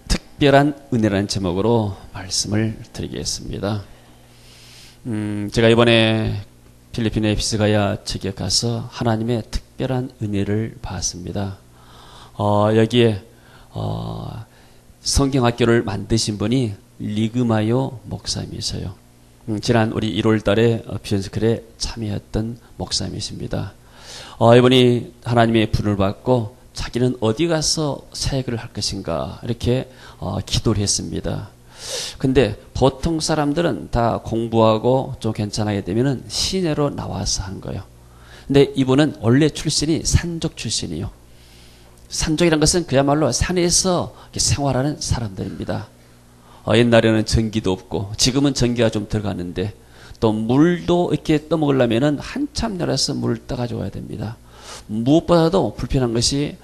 특별한 은혜라는 제목으로 말씀을 드리겠습니다. 제가 이번에 필리핀의 비스가야 측에 가서 하나님의 특별한 은혜를 받았습니다. 여기에 성경학교를 만드신 분이 리그마요 목사님이세요. 지난 우리 1월 달에 비전스쿨에 참여했던 목사님이십니다. 이분이 하나님의 분을 받고 자기는 어디 가서 사역을 할 것인가 이렇게 기도를 했습니다. 근데 보통 사람들은 다 공부하고 좀 괜찮게 되면은 시내로 나와서 하는 거예요. 근데 이분은 원래 출신이 산족 출신이에요. 산족이란 것은 그야말로 산에서 생활하는 사람들입니다. 옛날에는 전기도 없고 지금은 전기가 좀 들어가는데 또 물도 이렇게 떠먹으려면은 한참 내려서 물을 떠가지고 와야 됩니다. 무엇보다도 불편한 것이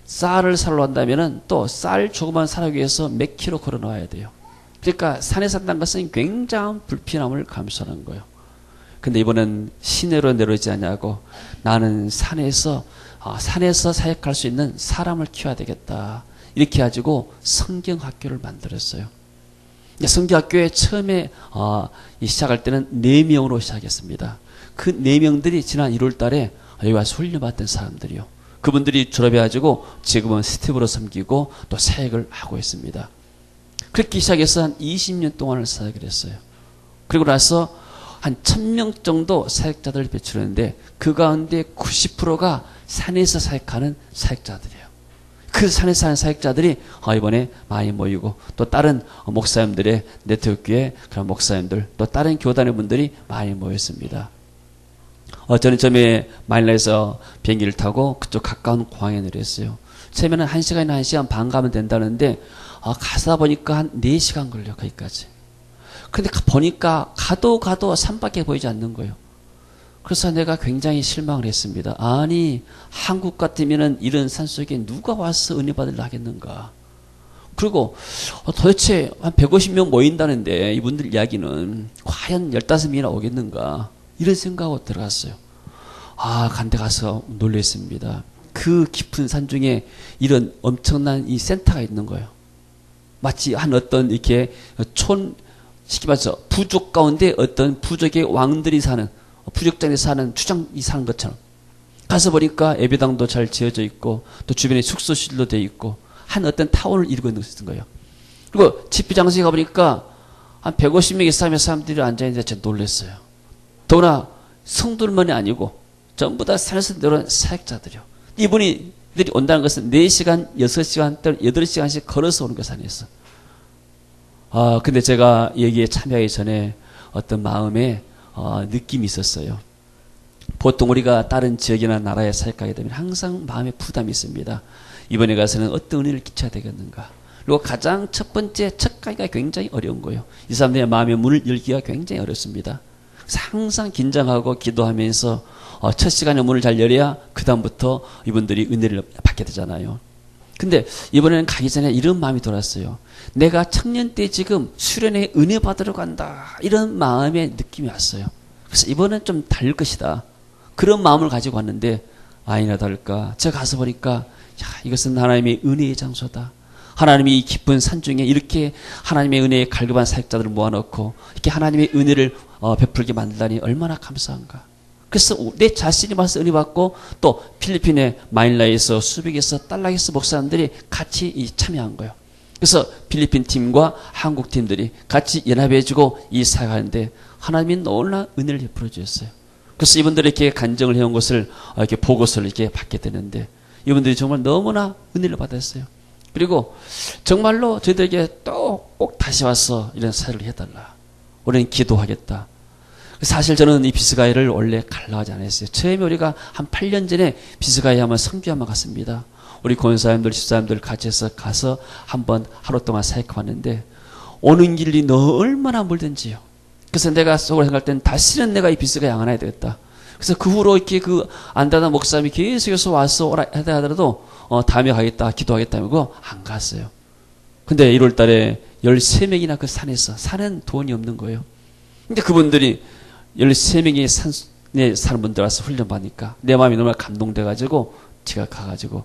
쌀을 사러 한다면은 또 쌀 조금만 사기 위해서 몇 킬로 걸어 놓아야 돼요. 그러니까 산에 산다는 것은 굉장한 불편함을 감수하는 거예요. 근데 이번엔 시내로 내려오지 않냐고 나는 산에서 사역할 수 있는 사람을 키워야 되겠다. 이렇게 가지고 성경학교를 만들었어요. 성경학교에 처음에 시작할 때는 4명으로 시작했습니다. 그 4명들이 지난 1월 달에 여기 와서 훈련받던 사람들이요. 그분들이 졸업해가지고 지금은 스텝으로 섬기고 또 사역을 하고 있습니다. 그렇게 시작해서 한 20년 동안을 사역을 했어요. 그리고 나서 한 1000명 정도 사역자들을 배출했는데 그 가운데 90%가 산에서 사역하는 사역자들이에요. 그 산에 사는 사역자들이 이번에 많이 모이고 또 다른 목사님들의 네트워크에 그런 목사님들 또 다른 교단의 분들이 많이 모였습니다. 저는 처음에 마닐라에서 비행기를 타고 그쪽 가까운 공항에 내렸어요. 처음에는 1시간이나 1시간 반 가면 된다는데 가다 보니까 한 4시간 걸려 거기까지. 근데 보니까 가도 산밖에 보이지 않는 거예요. 그래서 내가 굉장히 실망을 했습니다. 아니 한국 같으면은 이런 산속에 누가 와서 은혜 받으려 하겠는가. 그리고 도대체 한 150명 모인다는데 이분들 이야기는 과연 15명이나 오겠는가. 이런 생각하고 들어갔어요. 간데 가서 놀랐습니다. 그 깊은 산 중에 이런 엄청난 이 센터가 있는 거예요. 마치 한 어떤 이렇게 쉽게 말해서 부족 가운데 어떤 부족의 왕들이 사는, 부족장에 사는 추장이 사는 것처럼. 가서 보니까 예배당도 잘 지어져 있고 또 주변에 숙소실도 되어 있고 한 어떤 타운을 이루고 있는 거예요. 그리고 집회 장소에 가보니까 한 150명 이상의 사람들이 앉아있는데 제가 놀랐어요. 더구나 성도들만이 아니고 전부 다 산에서 내려온 사역자들이요. 이분들이 온다는 것은 4시간, 6시간, 또는 8시간씩 걸어서 오는 거 산에서. 근데 제가 여기에 참여하기 전에 어떤 마음에 느낌이 있었어요. 보통 우리가 다른 지역이나 나라에 사역하게 되면 항상 마음에 부담이 있습니다. 이번에 가서는 어떤 은혜를 끼쳐야 되겠는가. 그리고 가장 첫 번째 첫 가기가 굉장히 어려운 거예요. 이 사람들의 마음의 문을 열기가 굉장히 어렵습니다. 항상 긴장하고 기도하면서 첫 시간에 문을 잘 열어야 그 다음부터 이분들이 은혜를 받게 되잖아요. 근데 이번에는 가기 전에 이런 마음이 들었어요. 내가 청년 때 지금 수련회 은혜 받으러 간다. 이런 마음의 느낌이 왔어요. 그래서 이번엔 좀 다를 것이다. 그런 마음을 가지고 왔는데 아니나 다를까. 제가 가서 보니까 이것은 하나님의 은혜의 장소다. 하나님이 이 깊은 산 중에 이렇게 하나님의 은혜에 갈급한 사역자들을 모아놓고 이렇게 하나님의 은혜를 베풀게 만들다니 얼마나 감사한가. 그래서 내 자신이 와서 은혜 받고 또 필리핀의 마닐라에서 수백에서 달락에서 목사님들이 같이 참여한 거예요. 그래서 필리핀 팀과 한국 팀들이 같이 연합해주고 이 사역하는데 하나님이 놀라운 은혜를 베풀어 주셨어요. 그래서 이분들이 이렇게 간증을 해온 것을 이렇게 보고서를 이렇게 받게 되는데 이분들이 정말 너무나 은혜를 받았어요. 그리고 정말로 저희들에게 또 꼭 다시 와서 이런 사역을 해달라. 우리는 기도하겠다. 사실 저는 이 비스가야를 원래 가려고 하지 않았어요. 처음에 우리가 한 8년 전에 비스가야 한번 성교 한번 갔습니다. 우리 권사님들, 집사님들 같이 해서 가서 한번 하루 동안 사역하는데 오는 길이 너 얼마나 멀든지요. 그래서 내가 속으로 생각할 때는 다시는 내가 이 비스가야 안 와야 되겠다. 그래서 그 후로 이렇게 그 안다나 목사님이 계속해서 와서 오라 하더라도 다음에 가겠다, 기도하겠다 하고 안 갔어요. 근데 1월 달에 13명이나 그 산에서, 산은 돈이 없는 거예요. 근데 그분들이 13명이 산에 사는 분들 와서 훈련 받으니까 내 마음이 너무 감동돼가지고 제가 가가지고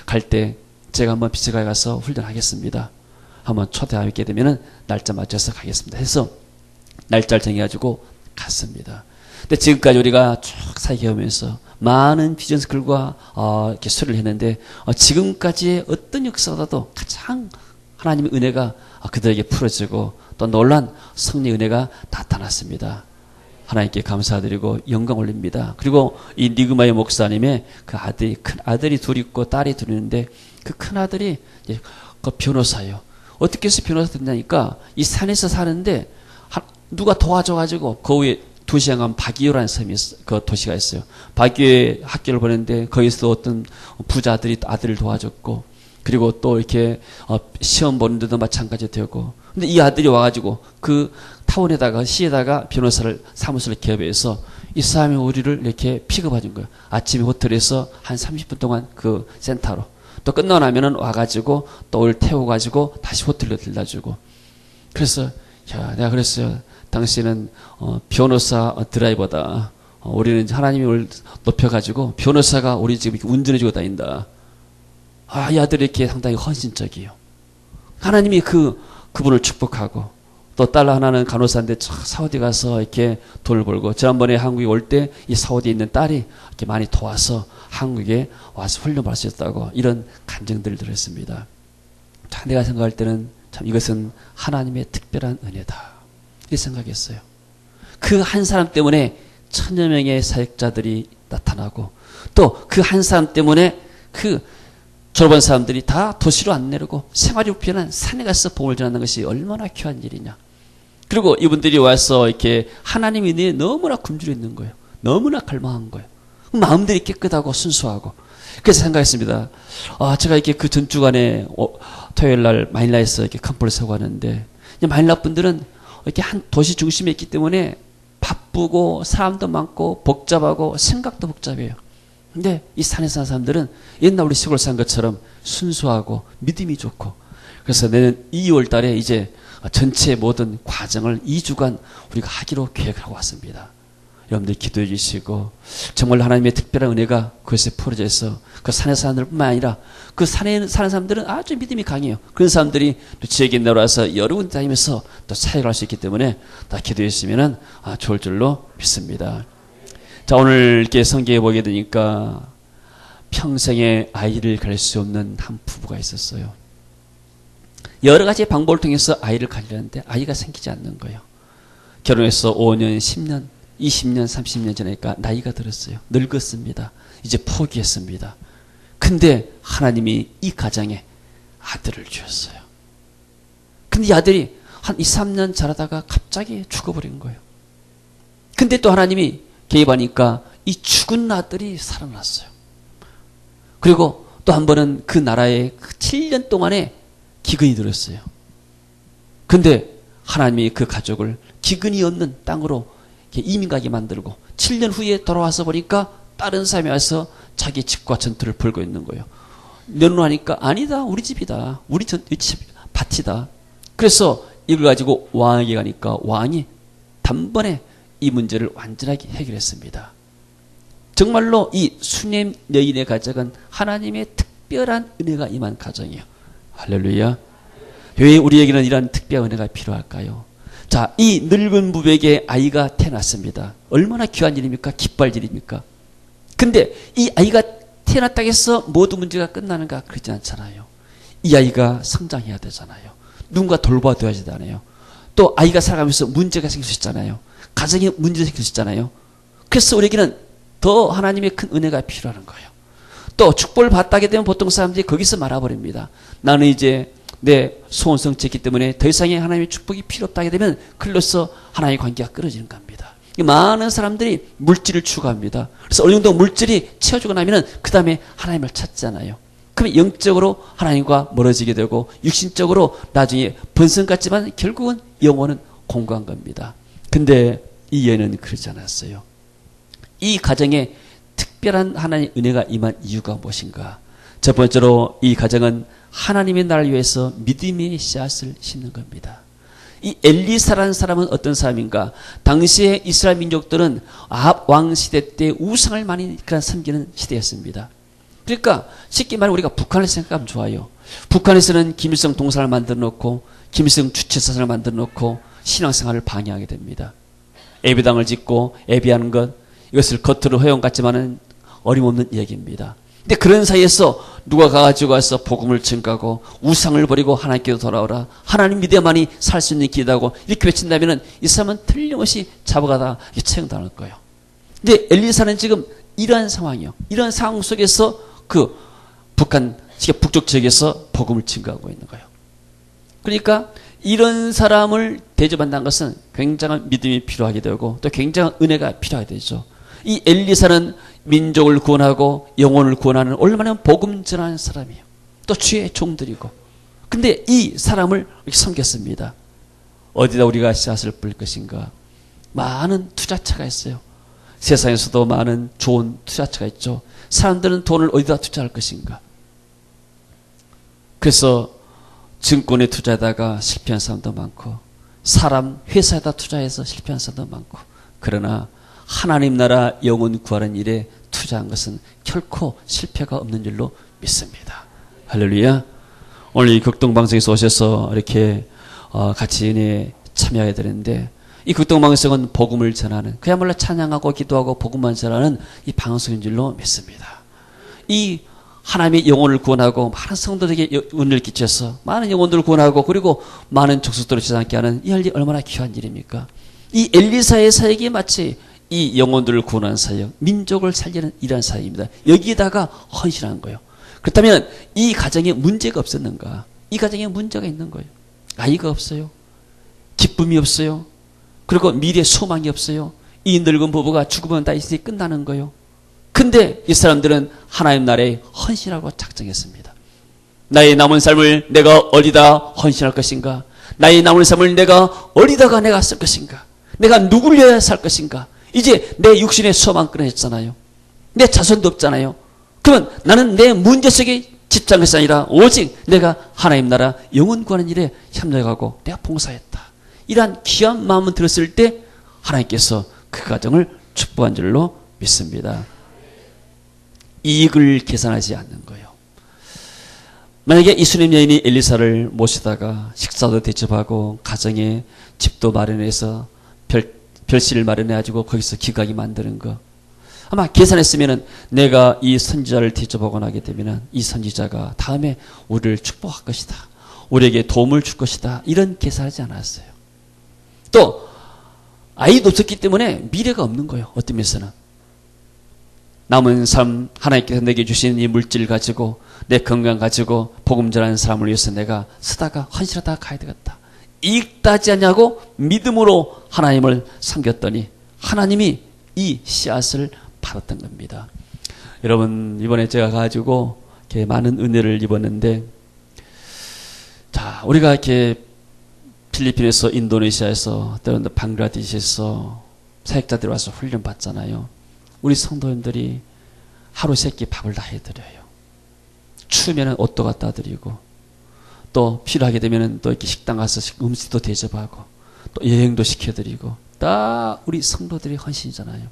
갈 때 제가 한번 비스가에 가서 훈련하겠습니다. 한번 초대하게 되면은 날짜 맞춰서 가겠습니다. 해서 날짜를 정해가지고 갔습니다. 근데 지금까지 우리가 쭉 사역하면서 많은 비전스쿨과 이렇게 수련을 했는데 지금까지의 어떤 역사보다도 가장 하나님의 은혜가 그들에게 풀어지고 또 놀란 성령의 은혜가 나타났습니다. 하나님께 감사드리고 영광 올립니다. 그리고 이 니그마의 목사님의 그 아들이, 큰 아들이 둘 있고 딸이 둘 있는데 그 큰 아들이 그 변호사예요. 어떻게 해서 변호사 됐냐니까 이 산에서 사는데 누가 도와줘가지고 그 위에 도시에 가면 바기오라는 섬이 그 도시가 있어요. 바기오에 학교를 보냈는데 거기서 어떤 부자들이 아들을 도와줬고 그리고 또 이렇게 시험 보는 데도 마찬가지 되고 근데 이 아들이 와가지고 그 타운에다가 시에다가 변호사를 사무소를 개업해서 이 사람이 우리를 이렇게 픽업해 준 거예요. 아침에 호텔에서 한 30분 동안 그 센터로 또 끝나고 나면은 와가지고 또 우리를 태워가지고 다시 호텔로 들려주고 그래서 야 내가 그랬어요. 당신은 변호사 드라이버다. 우리는 하나님이 우리를 높여가지고 변호사가 우리 지금 이렇게 운전해주고 다닌다. 이 아들이 이렇게 상당히 헌신적이에요. 하나님이 그분을 축복하고 또 딸 하나는 간호사인데 사우디 가서 이렇게 돈을 벌고 지난번에 한국에 올 때 이 사우디에 있는 딸이 이렇게 많이 도와서 한국에 와서 훈련받을 수 있다고 이런 간증들을 들었습니다. 자, 내가 생각할 때는 참 이것은 하나님의 특별한 은혜다. 이렇게 생각했어요. 그 한 사람 때문에 천여 명의 사역자들이 나타나고 또 그 한 사람 때문에 그 졸업한 사람들이 다 도시로 안 내려고 생활이 불편한 산에 가서 복음을 전하는 것이 얼마나 귀한 일이냐. 그리고 이분들이 와서 이렇게 하나님의 은혜에 너무나 굶주려 있는 거예요. 너무나 갈망한 거예요. 마음들이 깨끗하고 순수하고. 그래서 생각했습니다. 제가 이렇게 그 전주간에 토요일 날 마닐라에서 이렇게 캄프를 세고 하는데 마닐라 분들은 이렇게 한 도시 중심에 있기 때문에 바쁘고 사람도 많고 복잡하고 생각도 복잡해요. 근데 이 산에 사는 사람들은 옛날 우리 시골 산 것처럼 순수하고 믿음이 좋고 그래서 내년 2월 달에 이제 전체 모든 과정을 2주간 우리가 하기로 계획하고 왔습니다. 여러분들 기도해 주시고 정말 하나님의 특별한 은혜가 그것에 풀어져 있어 그 산에 사는 사람뿐만 아니라 그 산에 사는 사람들은 아주 믿음이 강해요. 그런 사람들이 또 지역에 내려와서 여러 군데 다니면서 또 사역을 할 수 있기 때문에 다 기도해 주시면 좋을 줄로 믿습니다. 자, 오늘 이렇게 성경에 보게 되니까 평생에 아이를 가질 수 없는 한 부부가 있었어요. 여러 가지 방법을 통해서 아이를 가지려는데 아이가 생기지 않는 거예요. 결혼해서 5년, 10년, 20년, 30년 지나니까 나이가 들었어요. 늙었습니다. 이제 포기했습니다. 근데 하나님이 이 가정에 아들을 주셨어요. 근데 이 아들이 한 2, 3년 자라다가 갑자기 죽어버린 거예요. 근데 또 하나님이 개입하니까 이 죽은 아들이 살아났어요. 그리고 또 한 번은 그 나라에 7년 동안에 기근이 들었어요. 근데 하나님이 그 가족을 기근이 없는 땅으로 이민 가게 만들고 7년 후에 돌아와서 보니까 다른 사람이 와서 자기 집과 전투를 벌고 있는 거예요. 내놓으니까 아니다. 우리 집이다. 우리 집 밭이다. 그래서 이걸 가지고 왕에게 가니까 왕이 단번에 이 문제를 완전하게 해결했습니다. 정말로 이 수님 여인의 가정은 하나님의 특별한 은혜가 임한 가정이에요. 할렐루야. 왜 우리에게는 이런 특별한 은혜가 필요할까요? 자, 이 늙은 부부에게 아이가 태어났습니다. 얼마나 귀한 일입니까? 기뻐할 일입니까? 근데 이 아이가 태어났다고 해서 모든 문제가 끝나는가? 그렇지 않잖아요. 이 아이가 성장해야 되잖아요. 누군가 돌봐줘야 되잖아요. 또 아이가 살아가면서 문제가 생길 수 있잖아요. 가정에 문제가 생길 수 있잖아요. 그래서 우리에게는 더 하나님의 큰 은혜가 필요한 거예요. 또 축복을 받다게 되면 보통 사람들이 거기서 말아버립니다. 나는 이제 내 소원성 쨌기 때문에 더 이상의 하나님의 축복이 필요 없다게 되면 글로써 하나님의 관계가 끊어지는 겁니다. 많은 사람들이 물질을 추구합니다. 그래서 어느 정도 물질이 채워주고 나면은 그 다음에 하나님을 찾잖아요. 그러면 영적으로 하나님과 멀어지게 되고 육신적으로 나중에 번성 같지만 결국은 영혼은 공고한 겁니다. 근데 이 예는 그러지 않았어요. 이 가정에 특별한 하나님의 은혜가 임한 이유가 무엇인가? 첫 번째로 이 가정은 하나님의 나라를 위해서 믿음의 씨앗을 심는 겁니다. 이 엘리사라는 사람은 어떤 사람인가? 당시에 이스라엘 민족들은 아합 왕 시대 때 우상을 많이 섬기는 시대였습니다. 그러니까 쉽게 말해 우리가 북한을 생각하면 좋아요. 북한에서는 김일성 동상을 만들어 놓고 김일성 주체사상을 만들어 놓고 신앙생활을 방해하게 됩니다. 예배당을 짓고 예배하는 것, 이것을 겉으로 허용 같지만은 어림없는 얘기입니다. 근데 그런 사이에서 누가 가가지고 와서 복음을 증가하고 우상을 버리고 하나님께로 돌아오라, 하나님 믿어야만이 살 수 있는 길이라고 이렇게 외친다면은 이 사람은 틀림없이 잡아가다 처형당할 거예요. 근데 엘리사는 지금 이러한 상황이요. 이런 상황 속에서 그 북한, 북쪽 지역에서 복음을 증가하고 있는 거예요. 그러니까 이런 사람을 대접한다는 것은 굉장한 믿음이 필요하게 되고 또 굉장한 은혜가 필요하게 되죠. 이 엘리사는 민족을 구원하고 영혼을 구원하는 얼마나 복음 전하는 사람이에요. 또 주의 종들이고. 근데 이 사람을 섬겼습니다. 어디다 우리가 씨앗을 뿌릴 것인가? 많은 투자처가 있어요. 세상에서도 많은 좋은 투자처가 있죠. 사람들은 돈을 어디다 투자할 것인가? 그래서 증권에 투자하다가 실패한 사람도 많고 사람, 회사에다 투자해서 실패한 사람도 많고, 그러나 하나님 나라 영혼 구하는 일에 투자한 것은 결코 실패가 없는 줄로 믿습니다. 할렐루야. 오늘 이 극동방송에서 오셔서 이렇게 같이 은혜에 참여하게 되는데, 이 극동방송은 복음을 전하는, 그야말로 찬양하고 기도하고 복음만 전하는 이 방송인 줄로 믿습니다. 이 하나님의 영혼을 구원하고 많은 성도들에게 은혜를 끼쳐서 많은 영혼들을 구원하고 그리고 많은 족속들을 지상케 하는 이 일이 얼마나 귀한 일입니까? 이 엘리사의 사역이 마치 이 영혼들을 구원하는 사역, 민족을 살리는 이러한 사역입니다. 여기에다가 헌신한 거예요. 그렇다면 이 가정에 문제가 없었는가? 이 가정에 문제가 있는 거예요. 아이가 없어요. 기쁨이 없어요. 그리고 미래 소망이 없어요. 이 늙은 부부가 죽으면 다 이제 끝나는 거예요. 근데 이 사람들은 하나님 나라에 헌신하고 작정했습니다. 나의 남은 삶을 내가 어디다 헌신할 것인가? 나의 남은 삶을 내가 어디다가 내가 쓸 것인가? 내가 누구를 위해 살 것인가? 이제 내 육신의 소망 끊어졌잖아요. 내 자손도 없잖아요. 그러면 나는 내 문제 속에 집중한 것이 아니라 오직 내가 하나님 나라 영혼 구하는 일에 협력하고 내가 봉사했다. 이러한 귀한 마음을 들었을 때 하나님께서 그 가정을 축복한 줄로 믿습니다. 이익을 계산하지 않는 거예요. 만약에 이 수님 여인이 엘리사를 모시다가 식사도 대접하고 가정에 집도 마련해서 별실을 마련해가지고 거기서 기각이 만드는 거, 아마 계산했으면은 내가 이 선지자를 대접하고 나게 되면은 이 선지자가 다음에 우리를 축복할 것이다, 우리에게 도움을 줄 것이다, 이런 계산하지 않았어요. 또 아이도 없었기 때문에 미래가 없는 거예요. 어떤 면에서는 남은 삶, 하나님께서 내게 주신 이 물질 가지고 내 건강 가지고 복음 전하는 사람을 위해서 내가 쓰다가 헌신하다가 가야 되겠다, 이익 따지 않냐고 믿음으로 하나님을 섬겼더니 하나님이 이 씨앗을 받았던 겁니다. 여러분, 이번에 제가 가지고 이렇게 많은 은혜를 입었는데, 자, 우리가 이렇게 필리핀에서, 인도네시아에서, 때로는 방글라데시에서 사역자들이 와서 훈련 받잖아요. 우리 성도님들이 하루 세끼 밥을 다 해드려요. 추우면 옷도 갖다 드리고, 또 필요하게 되면 또 이렇게 식당 가서 음식도 대접하고, 또 여행도 시켜드리고, 다 우리 성도들이 헌신이잖아요.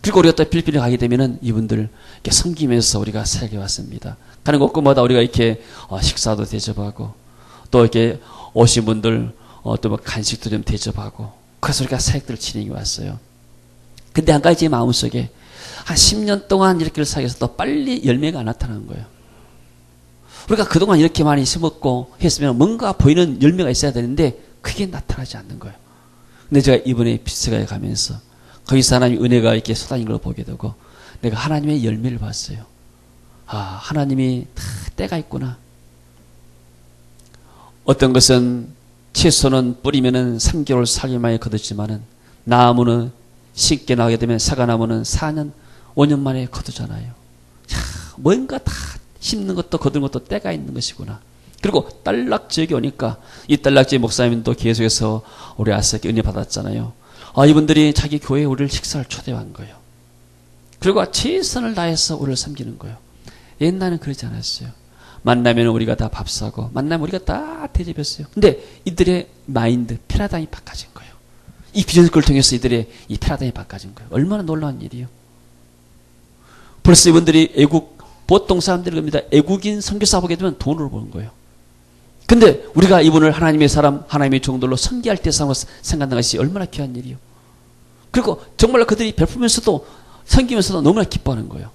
그리고 우리가 또 필리핀에 가게 되면은 이분들 이렇게 섬기면서 우리가 사역해 왔습니다. 가는 곳곳마다 우리가 이렇게 식사도 대접하고, 또 이렇게 오신 분들 또 뭐 간식도 좀 대접하고, 그래서 우리가 사역들을 진행해 왔어요. 근데 한 가지 제 마음속에 한 10년 동안 이렇게 사역해서 빨리 열매가 안 나타나는 거예요. 우리가 그동안 이렇게 많이 심었고 했으면 뭔가 보이는 열매가 있어야 되는데 그게 나타나지 않는 거예요. 근데 제가 이번에 비스가에 가면서 거기서 하나님의 은혜가 이렇게 쏟아진 걸 보게 되고 내가 하나님의 열매를 봤어요. 아, 하나님이 다 때가 있구나. 어떤 것은 채소는 뿌리면은 3개월 4개월 만에 거두지만은 나무는 심게 나게 되면 사과나무는 4년 5년 만에 거두잖아요. 야, 뭔가 다 심는 것도 거두는 것도 때가 있는 것이구나. 그리고 딸락지역에 오니까 이 딸락지역 목사님도 계속해서 우리 아스에게 은혜 받았잖아요. 아, 이분들이 자기 교회에 우리를 식사를 초대한 거예요. 그리고 최선을 다해서 우리를 섬기는 거예요. 옛날에는 그러지 않았어요. 만나면 우리가 다 밥 사고 만나면 우리가 다 대접했어요. 근데 이들의 마인드, 패러다임이 바꿔진 거예요. 이 비전스쿨을 통해서 이들의 이 패러다임이 바꿔진 거예요. 얼마나 놀라운 일이에요. 벌써 이분들이 애국 보통 사람들이 겁니다. 애국인 선교사 보게 되면 돈으로 버는 거예요. 근데 우리가 이분을 하나님의 사람, 하나님의 종들로 선교할 때 생각하는 것이 얼마나 귀한 일이요. 그리고 정말로 그들이 베풀면서도 섬기면서도 너무나 기뻐하는 거예요.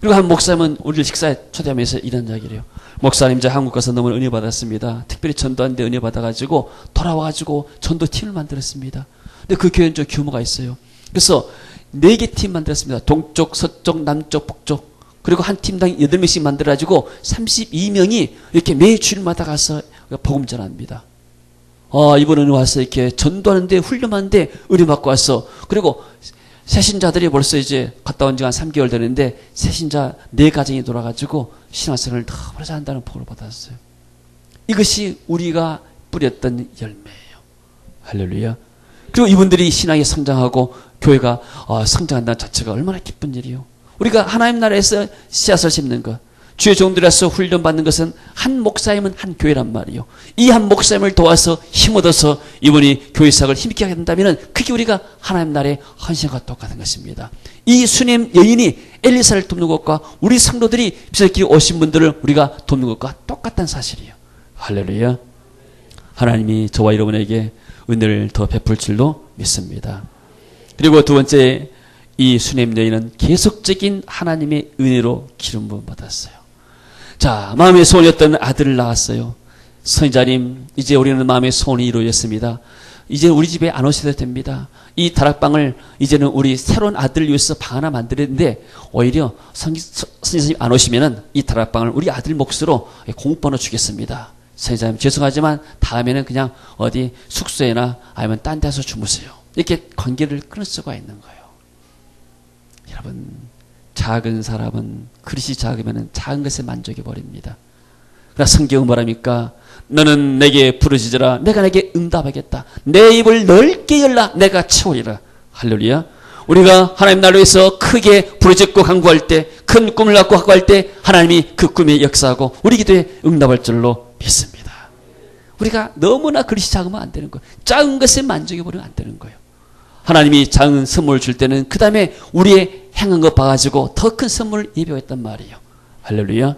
그리고 한 목사님은 우리를 식사에 초대하면서 이런 이야기를 해요. 목사님, 이제 한국 가서 너무 은혜 받았습니다. 특별히 전도하는데 은혜 받아가지고 돌아와가지고 전도팀을 만들었습니다. 근데 그 교회는 좀 규모가 있어요. 그래서 4개 팀 만들었습니다. 동쪽, 서쪽, 남쪽, 북쪽. 그리고 한 팀당 8명씩 만들어가지고 32명이 이렇게 매 주일마다 가서 복음 전합니다. 이번에 와서 이렇게 전도하는데, 훈련하는데 은혜 받고 왔어. 그리고 새신자들이 벌써 이제 갔다 온 지가 한 3개월 되는데, 새신자 4가정이 돌아가지고 신앙생활을 너무 잘한다는 복을 받았어요. 이것이 우리가 뿌렸던 열매예요. 할렐루야. 그리고 이분들이 신앙이 성장하고 교회가 성장한다는 자체가 얼마나 기쁜 일이요. 우리가 하나님 나라에서 씨앗을 심는 것, 주의 종들에서 훈련받는 것은 한 목사님은 한 교회란 말이요. 이 한 목사님을 도와서 힘 얻어서 이분이 교회 사역을 힘있게 하게 된다면 그게 우리가 하나님 나라의 헌신과 똑같은 것입니다. 이 수님 여인이 엘리사를 돕는 것과 우리 성도들이 비석기 오신 분들을 우리가 돕는 것과 똑같은 사실이에요. 할렐루야. 하나님이 저와 여러분에게 은혜를 더 베풀 줄로 믿습니다. 그리고 두 번째, 이 수님 여인은 계속적인 하나님의 은혜로 기름 부음 받았어요. 자, 마음의 소원이었던 아들을 낳았어요. 선지자님, 이제 우리는 마음의 소원이 이루어졌습니다. 이제 우리 집에 안 오셔도 됩니다. 이 다락방을 이제는 우리 새로운 아들을 위해서 방 하나 만들었는데, 오히려 선지자님 안 오시면은 이 다락방을 우리 아들 몫으로 공번호 주겠습니다. 선지자님, 죄송하지만 다음에는 그냥 어디 숙소에나 아니면 딴 데서 주무세요. 이렇게 관계를 끊을 수가 있는 거예요. 여러분, 작은 사람은 그릇이 작으면 작은 것에 만족해 버립니다. 그러나 성경은 뭐랍니까? 너는 내게 부르짖으라, 내가 내게 응답하겠다. 내 입을 넓게 열라, 내가 채우리라. 할렐루야. 우리가 하나님 나라에서 크게 부르짖고 간구할 때, 큰 꿈을 갖고 간구할 때 하나님이 그 꿈에 역사하고 우리 기도에 응답할 줄로 믿습니다. 우리가 너무나 그릇이 작으면 안 되는 거예요. 작은 것에 만족해 버리면 안 되는 거예요. 하나님이 작은 선물을 줄 때는 그 다음에 우리의 행한 것 봐가지고 더 큰 선물을 예비했단 말이에요. 할렐루야.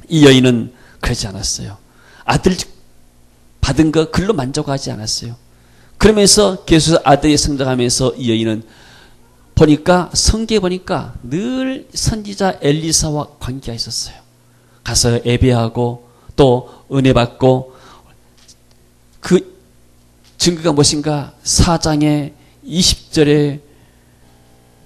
이 여인은 그러지 않았어요. 아들 받은 거 글로 만족하지 않았어요. 그러면서 계속 아들이 성장하면서 이 여인은 보니까, 성경에 보니까 늘 선지자 엘리사와 관계가 있었어요. 가서 예배하고 또 은혜 받고, 그 증거가 무엇인가? 4장에 20절에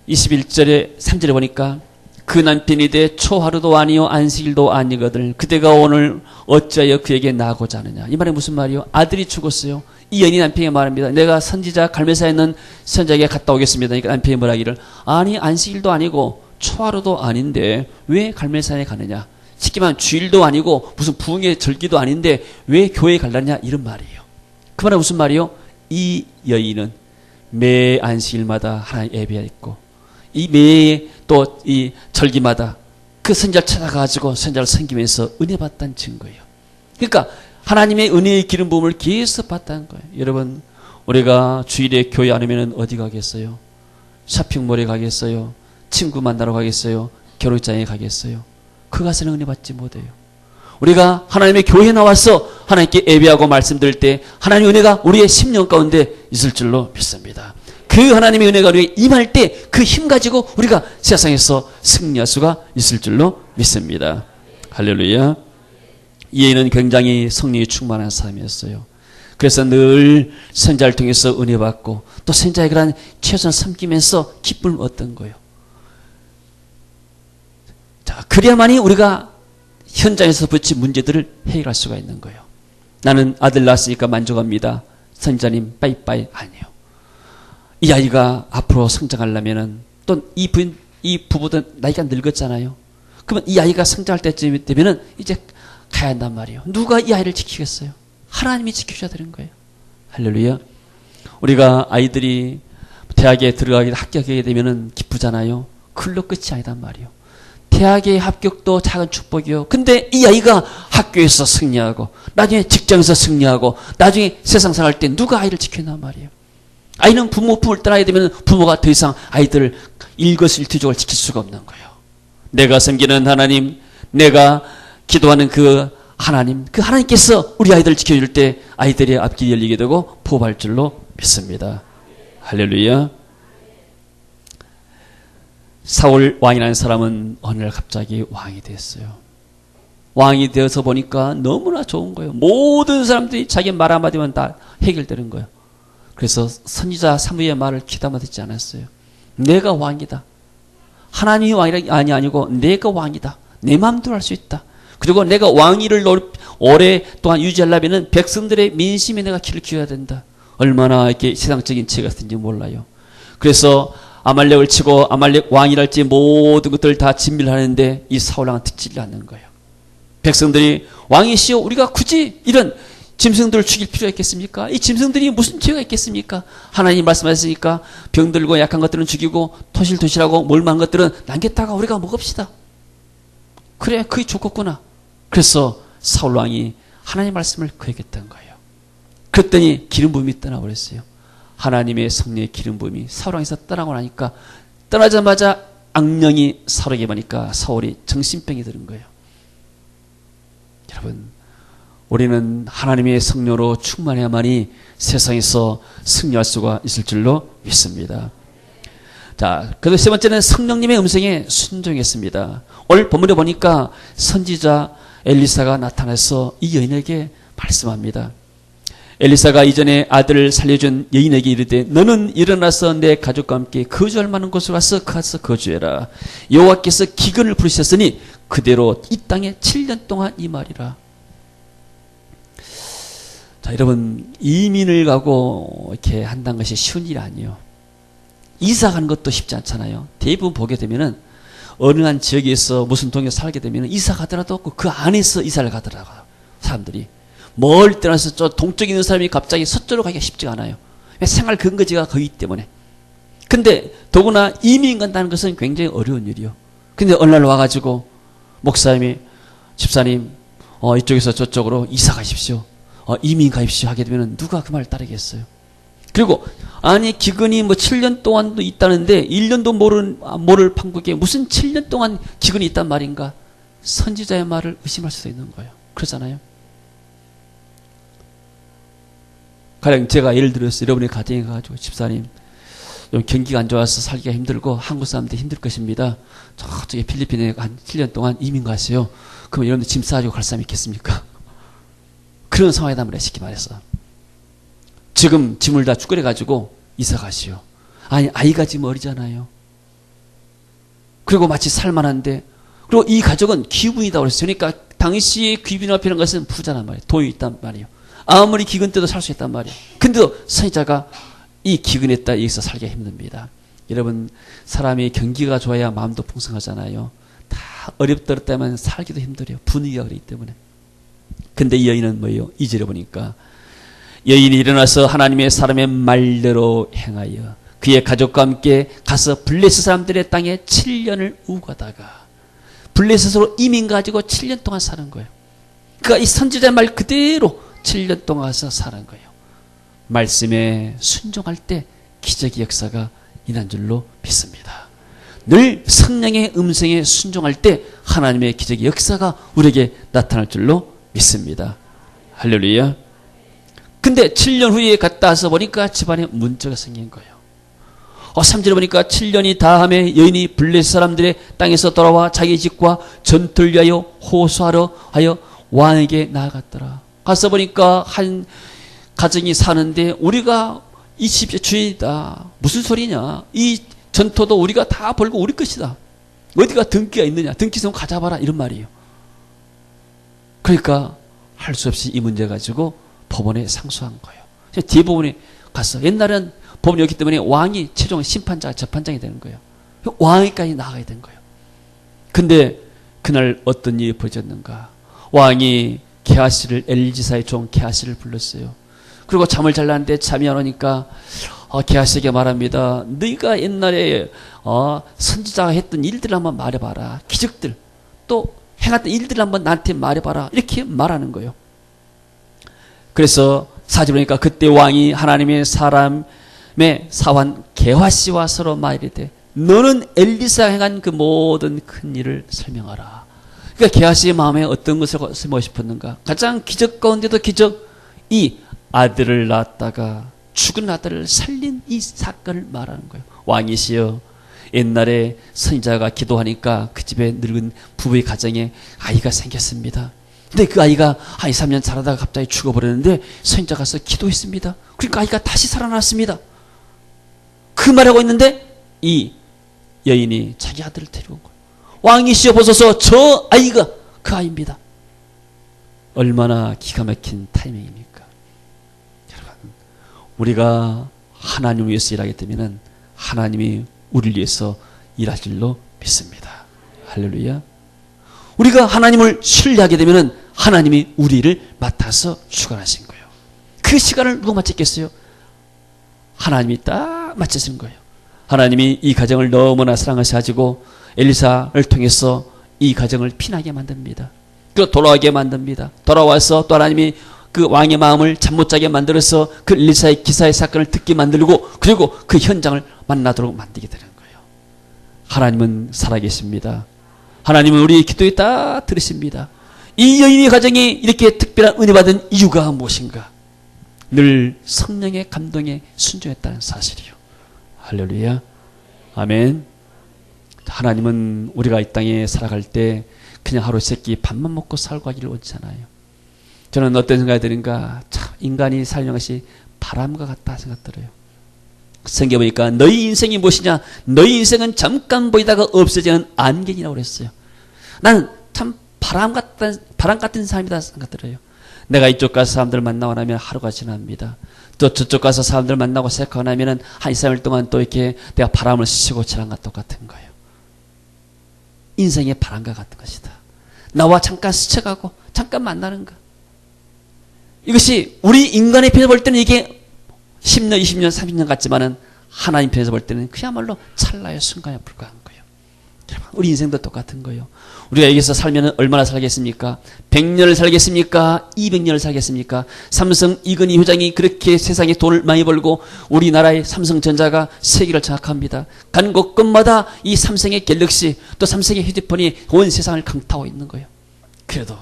21절에 3절에 보니까 그 남편이 되 초하루도 아니요 안식일도 아니거든 그대가 오늘 어찌하여 그에게 나고자 하느냐. 이 말이 무슨 말이요? 아들이 죽었어요. 이 여인이 남편에게 말합니다. 내가 선지자 갈멜사에 있는 선지자에게 갔다 오겠습니다. 그러니까 남편이 뭐라기를, 아니 안식일도 아니고 초하루도 아닌데 왜 갈멜사에 가느냐. 쉽게 말하면 주일도 아니고 무슨 부흥의 절기도 아닌데 왜 교회에 가려냐, 이런 말이에요. 그 말은 무슨 말이요? 이 여인은 매 안식일마다 하나님 예배했고, 이 매 또 이 절기마다 그 선지자를 찾아가지고 선지자를 섬기면서 은혜 받다는 증거예요. 그러니까 하나님의 은혜의 기름 부음을 계속 받다는 거예요. 여러분, 우리가 주일에 교회 안 오면 어디 가겠어요? 쇼핑몰에 가겠어요? 친구 만나러 가겠어요? 결혼장에 가겠어요? 그 가서는 은혜 받지 못해요. 우리가 하나님의 교회에 나와서 하나님께 예배하고 말씀 드릴 때 하나님의 은혜가 우리의 심령 가운데 있을 줄로 믿습니다. 그 하나님의 은혜가 우리에게 임할 때 그 힘 가지고 우리가 세상에서 승리할 수가 있을 줄로 믿습니다. 할렐루야. 이 여인은 굉장히 성령이 충만한 사람이었어요. 그래서 늘 선지자를 통해서 은혜 받고 또 선지자의 그런 최선을 섬기면서 기쁨을 얻던 거예요. 자, 그래야만이 우리가 현장에서 부딪힌 문제들을 해결할 수가 있는 거예요. 나는 아들 낳았으니까 만족합니다. 선지자님 빠이빠이 아니에요. 이 아이가 앞으로 성장하려면은 또 이 부부도 나이가 늙었잖아요. 그러면 이 아이가 성장할 때쯤 되면은 이제 가야 한단 말이에요. 누가 이 아이를 지키겠어요? 하나님이 지켜줘야 되는 거예요. 할렐루야. 우리가 아이들이 대학에 들어가게 합격하게 되면은 기쁘잖아요. 그걸로 끝이 아니단 말이에요. 대학의 합격도 작은 축복이요. 근데 이 아이가 학교에서 승리하고 나중에 직장에서 승리하고 나중에 세상 살아갈 때 누가 아이를 지켜낸단 말이에요. 아이는 부모 품을 떠나게 되면 부모가 더 이상 아이들을 일거수일투족을 지킬 수가 없는 거예요. 내가 섬기는 하나님, 내가 기도하는 그 하나님께서 우리 아이들을 지켜줄 때 아이들의 앞길이 열리게 되고 부업할 줄로 믿습니다. 할렐루야. 사울 왕이라는 사람은 어느 날 갑자기 왕이 됐어요. 왕이 되어서 보니까 너무나 좋은 거예요. 모든 사람들이 자기 말 한마디만 다 해결되는 거예요. 그래서 선지자 사무엘의 말을 귀담아 듣지 않았어요. 내가 왕이다. 하나님이 왕이 아니고 내가 왕이다. 내 마음대로 할 수 있다. 그리고 내가 왕위를 오랫동안 유지하려면 백성들의 민심에 내가 길을 키워야 된다. 얼마나 이렇게 세상적인 지혜가 있는지 몰라요. 그래서 아말렉을 치고 아말렉 왕이랄지 모든 것들을 다 진멸을 하는데 이 사울왕은 듣지를 않는 거예요. 백성들이 왕이시여 우리가 굳이 이런 짐승들을 죽일 필요가 있겠습니까? 이 짐승들이 무슨 죄가 있겠습니까? 하나님 말씀하셨으니까 병들고 약한 것들은 죽이고 토실토실하고 몰망한 것들은 남겼다가 우리가 먹읍시다. 그래 그게 좋겠구나. 그래서 사울왕이 하나님 말씀을 거역했던 거예요. 그랬더니 기름 부음이 떠나버렸어요. 하나님의 성령의 기름 부음이 사울왕에서 떠나고 나니까 떠나자마자 악령이 사울에게 보니까 사울이 정신병이 드는 거예요. 여러분, 우리는 하나님의 성령으로 충만해야만이 세상에서 승리할 수가 있을 줄로 믿습니다. 자, 그래서 세 번째는 성령님의 음성에 순종했습니다. 오늘 본문에 보니까 선지자 엘리사가 나타나서 이 여인에게 말씀합니다. 엘리사가 이전에 아들을 살려준 여인에게 이르되 너는 일어나서 내 가족과 함께 거주할 만한 곳으로 가서 거주해라. 여호와께서 기근을 부르셨으니 그대로 이 땅에 7년 동안 임하리라. 자, 여러분, 이민을 가고 이렇게 한다는 것이 쉬운 일이 아니에요. 이사 가는 것도 쉽지 않잖아요. 대부분 보게 되면은 어느 한 지역에서 무슨 동에 살게 되면은 이사 가더라도 그 안에서 이사를 가더라고요. 사람들이. 멀리 떠나서 저 동쪽에 있는 사람이 갑자기 서쪽으로 가기가 쉽지가 않아요. 생활 근거지가 거기 때문에. 근데 더구나 이민 간다는 것은 굉장히 어려운 일이요. 근데 어느 날 와가지고 목사님이 집사님 이쪽에서 저쪽으로 이사 가십시오. 이민 가십시오 하게 되면 누가 그 말 따르겠어요. 그리고 아니 기근이 7년 동안도 있다는데 1년도 모를 판국에 무슨 7년 동안 기근이 있단 말인가? 선지자의 말을 의심할 수도 있는 거예요. 그렇잖아요. 가령 제가 예를 들어서 여러분의 가정에 가가지고 집사님 좀 경기가 안 좋아서 살기가 힘들고 한국 사람들이 힘들 것입니다. 저쪽에 필리핀에 한 7년 동안 이민 가세요. 그러면 여러분들 짐 싸가지고 갈 사람이 있겠습니까? 그런 상황이다 말이야. 쉽게 말해서. 지금 짐을 다 쭈그려가지고 이사 가시오. 아니 아이가 지금 어리잖아요. 그리고 마치 살만한데 그리고 이 가족은 기근이다 그랬어요. 그러니까 당시 기근 앞이라는 것은 부자란 말이에요. 돈이 있단 말이에요. 아무리 기근 때도 살 수 있단 말이에요. 근데도 선지자가 이 기근에 따라 여기서 살기가 힘듭니다. 여러분 사람이 경기가 좋아야 마음도 풍성하잖아요. 다 어렵다면 살기도 힘들어요. 분위기가 그렇기 때문에. 근데 이 여인은 뭐예요? 2절에 보니까 여인이 일어나서 하나님의 사람의 말대로 행하여 그의 가족과 함께 가서 블레셋 사람들의 땅에 7년을 우거다가 블레셋으로 이민 가지고 7년 동안 사는 거예요. 그러니까 이 선지자의 말 그대로 7년 동안 가서 사는 거예요. 말씀에 순종할 때 기적의 역사가 일어난 줄로 믿습니다. 늘 성령의 음성에 순종할 때 하나님의 기적의 역사가 우리에게 나타날 줄로 믿습니다. 할렐루야. 근데 7년 후에 갔다 와서 보니까 집안에 문제가 생긴 거예요. 3절에 보니까 7년이 다음에 여인이 블레셋 사람들의 땅에서 돌아와 자기 집과 전투를 위하여 호소하러 하여 왕에게 나아갔더라. 가서 보니까 한 가정이 사는데 우리가 이 집의 주인이다. 무슨 소리냐. 이 전토도 우리가 다 벌고 우리 것이다. 어디가 등기가 있느냐. 등기 있으면 가져봐라. 이런 말이에요. 그러니까 할 수 없이 이 문제 가지고 법원에 상소한 거예요. 대법원에 갔어. 옛날엔 법원이었기 때문에 왕이 최종 심판자가 재판장이 되는 거예요. 왕위까지 나가야 된 거예요. 근데 그날 어떤 일이 벌어졌는가. 왕이 게하시를 엘리지사의 종 게하시를 불렀어요. 그리고 잠을 잘랐는데 잠이 안 오니까 게하시에게 말합니다. 네가 옛날에 선지자가 했던 일들을 한번 말해봐라. 기적들 또 행했던 일들을 한번 나한테 말해봐라. 이렇게 말하는 거예요. 그래서 사지 보니까 그때 왕이 하나님의 사람의 사환 게하시와 서로 말이되 너는 엘리사가 행한 그 모든 큰 일을 설명하라. 그러니까 게하시의 마음에 어떤 것을 설명하고 싶었는가? 가장 기적 가운데도 기적, 이 아들을 낳았다가 죽은 아들을 살린 이 사건을 말하는 거예요. 왕이시여, 옛날에 선지자가 기도하니까 그 집에 늙은 부부의 가정에 아이가 생겼습니다. 근데 그 아이가 한 2, 3년 자라다가 갑자기 죽어버렸는데 선지자가 가서 기도했습니다. 그러니까 아이가 다시 살아났습니다. 그 말하고 있는데 이 여인이 자기 아들을 데려온 거예요. 왕이시여 보소서, 저 아이가 그 아이입니다. 얼마나 기가 막힌 타이밍입니까? 여러분, 우리가 하나님을 위해서 일하게 되면 하나님이 우리를 위해서 일할 줄로 믿습니다. 할렐루야. 우리가 하나님을 신뢰하게 되면 하나님이 우리를 맡아서 주관하신 거예요. 그 시간을 누가 마쳤겠어요? 하나님이 딱 마치신 거예요. 하나님이 이 가정을 너무나 사랑하셔가지고 엘리사를 통해서 이 가정을 피나게 만듭니다. 그리고 돌아오게 만듭니다. 돌아와서 또 하나님이 그 왕의 마음을 잠 못 자게 만들어서 그 엘리사의 기사의 사건을 듣게 만들고 그리고 그 현장을 만나도록 만들게 되는 거예요. 하나님은 살아계십니다. 하나님은 우리의 기도에 다 들으십니다. 이 여인의 가정이 이렇게 특별한 은혜 받은 이유가 무엇인가? 늘 성령의 감동에 순종했다는 사실이요. 할렐루야. 아멘. 하나님은 우리가 이 땅에 살아갈 때 그냥 하루 세끼 밥만 먹고 살고 하기를 원치 않아요. 저는 어떤 생각이 드는가? 참 인간이 살는 것이 바람과 같다 생각 들어요. 성경에 보니까 너희 인생이 무엇이냐? 너희 인생은 잠깐 보이다가 없어지는 안개이라고 그랬어요. 나는 참 바람 같은 사람이다 생각 들어요. 내가 이쪽 가서 사람들 만나고 나면 하루가 지납니다. 또 저쪽 가서 사람들 만나고 생각하고 나면은 한 2, 3일 동안 또 이렇게 내가 바람을 쐬고 지나간 것 똑같은 거예요. 인생의 바람과 같은 것이다. 나와 잠깐 스쳐가고 잠깐 만나는 것. 이것이 우리 인간의 편에서 볼 때는 이게 10년, 20년, 30년 같지만은 하나님 편에서 볼 때는 그야말로 찰나의 순간에 불과한 거예요. 우리 인생도 똑같은 거예요. 우리가 여기서 살면 얼마나 살겠습니까? 100년을 살겠습니까? 200년을 살겠습니까? 삼성 이건희 회장이 그렇게 세상에 돈을 많이 벌고 우리나라의 삼성전자가 세계를 장악합니다. 간 곳곳마다 이 삼성의 갤럭시 또 삼성의 휴대폰이 온 세상을 강타하고 있는 거예요. 그래도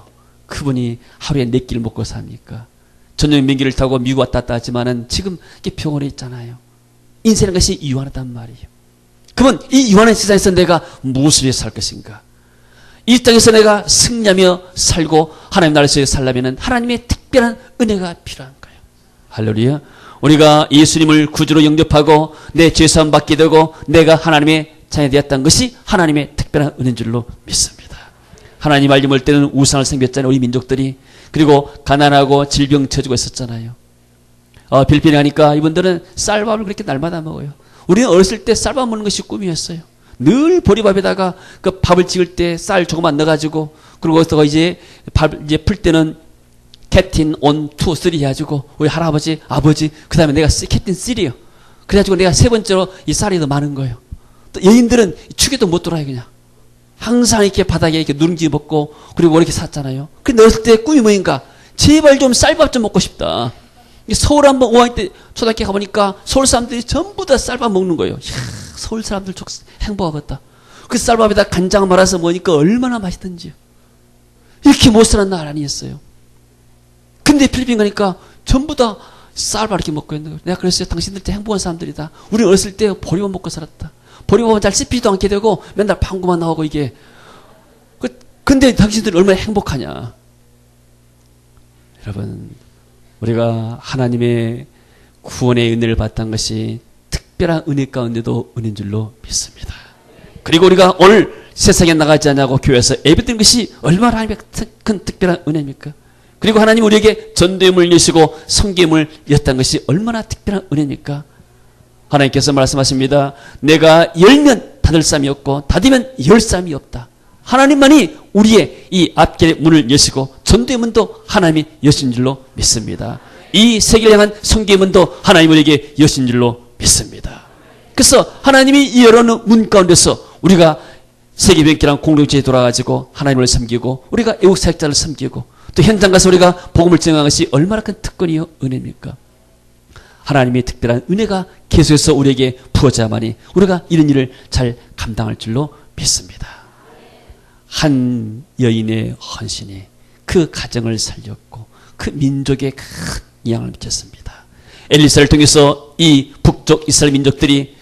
그분이 하루에 4끼를 먹고 삽니까? 전용 비행기를 타고 미국 왔다 갔다 하지만은 지금 병원에 있잖아요. 인생이라는 것이 유한하단 말이에요. 그러면 이 유한한 세상에서 내가 무엇을 위해서 살 것인가? 이 땅에서 내가 승리하며 살고 하나님 나라에서 살려면 하나님의 특별한 은혜가 필요한 거예요. 할렐루야. 우리가 예수님을 구주로 영접하고 내 죄사함 받게 되고 내가 하나님의 자녀 되었다는 것이 하나님의 특별한 은혜인 줄로 믿습니다. 하나님 알지 볼 때는 우상을 섬겼잖아요. 우리 민족들이. 그리고 가난하고 질병 처지고 있었잖아요. 필리핀에 가니까 이분들은 쌀밥을 그렇게 날마다 먹어요. 우리는 어렸을 때 쌀밥 먹는 것이 꿈이었어요. 늘 보리밥에다가 그 밥을 찍을 때 쌀 조금만 넣어가지고 그리고 거기서 이제 밥 이제 풀 때는 캡틴 1, 2, 3 해가지고 우리 할아버지, 아버지 그 다음에 내가 캡틴 3요. 그래가지고 내가 세 번째로 이 쌀이 더 많은 거예요. 또 여인들은 축에도 못 돌아요 그냥. 항상 이렇게 바닥에 이렇게 누룽지 먹고 그리고 이렇게 샀잖아요. 근데 어렸을 때 꿈이 뭐인가? 제발 좀 쌀밥 좀 먹고 싶다. 서울 한번 5학년 때 초등학교 가보니까 서울 사람들이 전부 다 쌀밥 먹는 거예요. 이야, 서울 사람들 행복하겠다. 그 쌀밥에다 간장 말아서 먹으니까 얼마나 맛있던지요. 이렇게 못 사는 날 아니었어요. 근데 필리핀 가니까 전부 다 쌀밥 이렇게 먹고 있는 거예요. 내가 그랬어요. 당신들 때 행복한 사람들이다. 우리 어렸을 때 보리밥 먹고 살았다. 보리밥은 잘 씹히지도 않게 되고 맨날 방구만 나오고 이게. 근데 당신들 얼마나 행복하냐. 여러분, 우리가 하나님의 구원의 은혜를 받았던 것이 특별한 은혜 가운데도 은혜인 줄로 믿습니다. 그리고 우리가 오늘 세상에 나가지 않냐고 교회에서 예배드린 것이 얼마나 하나님의 큰 특별한 은혜입니까? 그리고 하나님 우리에게 전도의 문을 여시고 성경의 문을 여셨다는 것이 얼마나 특별한 은혜입니까? 하나님께서 말씀하십니다. 내가 열면 닫을 사람이 없고 닫으면 열 사람이 없다. 하나님만이 우리의 이 앞길의 문을 여시고 전도의 문도 하나님이 여신 줄로 믿습니다. 이 세계를 향한 성경의 문도 하나님 우리에게 여신 줄로 믿습니다. 그래서 하나님이 이 열어놓은 문 가운데서 우리가 세계변기란 공동체에 돌아가지고 하나님을 섬기고 우리가 애국사역자를 섬기고 또 현장 가서 우리가 복음을 증언한 것이 얼마나 큰 특권이요 은혜입니까? 하나님의 특별한 은혜가 계속해서 우리에게 부어져야만이 우리가 이런 일을 잘 감당할 줄로 믿습니다. 한 여인의 헌신이 그 가정을 살렸고 그 민족에 큰 영향을 미쳤습니다. 엘리사를 통해서 이 북쪽 이스라엘 민족들이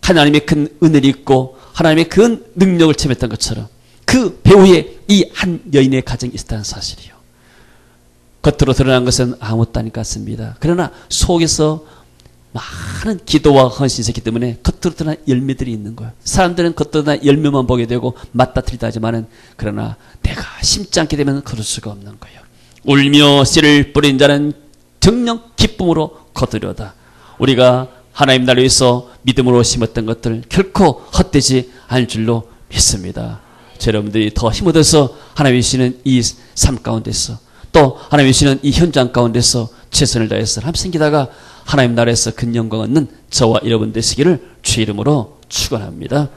하나님의 큰 은혜를 입고 하나님의 큰 능력을 체험했던 것처럼 그 배후에 이 한 여인의 가정이 있었다는 사실이요. 겉으로 드러난 것은 아무것도 아닌 것 같습니다. 그러나 속에서 많은 기도와 헌신이 있었기 때문에 겉으로 드러난 열매들이 있는 거예요. 사람들은 겉으로 드러난 열매만 보게 되고 맞다트리다 하지만은 그러나 내가 심지 않게 되면 그럴 수가 없는 거예요. 울며 씨를 뿌린 자는 정령 기쁨으로 거두려다. 우리가 하나님 나라를 위해서 믿음으로 심었던 것들 결코 헛되지 않을 줄로 믿습니다. 여러분들이 더 힘 얻어서 하나님이 주시는 이 삶 가운데서 또 하나님이 주시는 이 현장 가운데서 최선을 다해서 함께 생기다가 하나님 나라에서 큰 영광 얻는 저와 여러분 되시기를 주의 이름으로 축원합니다.